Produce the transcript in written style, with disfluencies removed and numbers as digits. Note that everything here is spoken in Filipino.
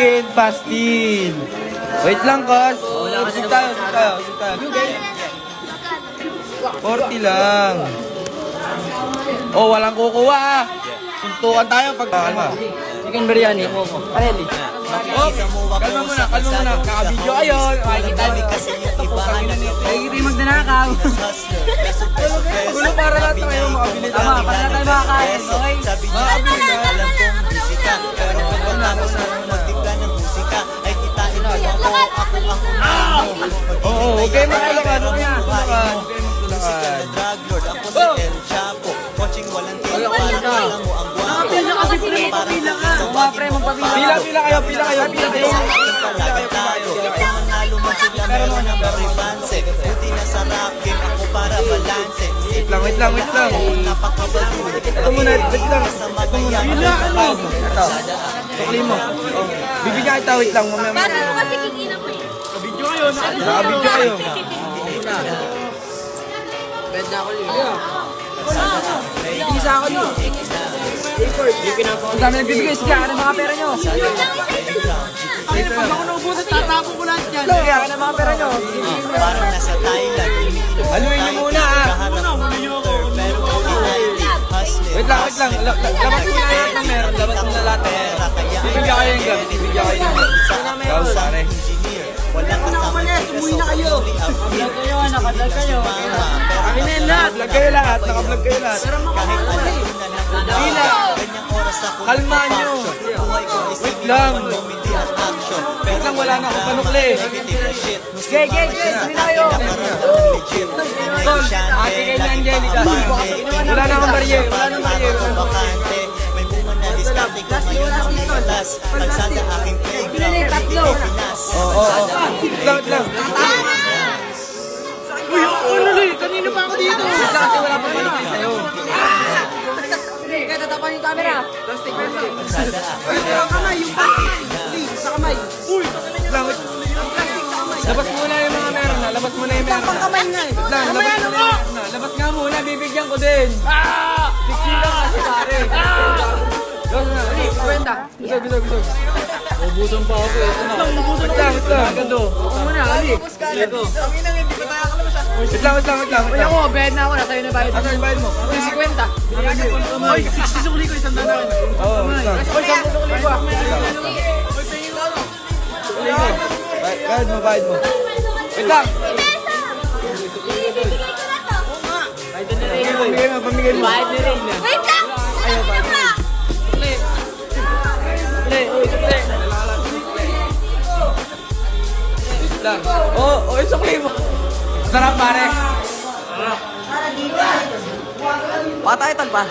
Chicken pastil. Wait lang, Cos. Usig tayo. 40 lang. Oh, walang kukuha ah. Suntukan tayo pag... Chicken biryani. Areli. Oh, kalma muna. Kakabidyo kayo. Makikita niyo. Hindi magdanakaw. Gulo para lahat tayo makabili tayo. Tama, para na tayo makakain. Okay? Makabili na. Oo, okay magtulakan. Nakapila kasi pinapapila ka. Mga pre, magpapila. Pila kayo. Wait lang. Ito muna. Pila, ano? Ito. Sukli mo. Bibigyan kita, wait lang. Para mo kasi kikina mo eh. Nakabidyo kayo. Beda ako liya. Isa ako nyo. Ang dami nagbibigay. Sige, ano mga pera nyo? Ay, pag ako naubusan, tatapon ko lahat yan. Sige, ano mga pera nyo? Parang nasa Thailand. Haluin niyo muna ah. Wait lang. Labas mo na lahat ng meron. Labas mo na lahat ng meron. Bibigyan kayo yung gamit. Gawin pare. Walang kasama. Umuwi na kayo. Nakadag kayo. Kami na yun lahat. Naka-vlog kayo lahat. Pila. Kalma nyo. Wait lang. Wala na akong panukli. Gay. Hindi na kayo. Tol, ate kayo ni Angelica. Wala na akong barye. Bakante. May bunga na diskarte ko ngayon ang madalas. Kalsada aking playground. Tatlo. Oo. Wait lang. Uy, kanino pa ako dito? Kasi wala pa panukli sa'yo. Kaya tatapan yung camera. Plastic pencil. Kalsada aking Yung kamay, yung plastic sa kamay. Uy, Wait lang. plastic sa kamay. Labas muna yung mga meron na. Labas muna yung meron na. Kamay nga eh. Labas nga muna. Bibigyan ko din. Tiksi lang kasi pare. Labas na. Kwenta. Bisog. Ubusan pa ako eh. Wait lang. Gando. Ako muna, ali. Wait lang. Wala ko, bayad na ako. Nasa yun na bayad. Ano yung bayad mo? Uy, 50. Uy, 60 sukli ko. Isang dana. Oo, wait lang. Uy, 10 sukli ko. Bayad mo. Wait lang. Pamigay mo. Bayad ni Rain na. Wait lang! Ayaw ba? Uy, sukli. Lang. Oh, isukli mo. Sarap pare. Patay tagpa.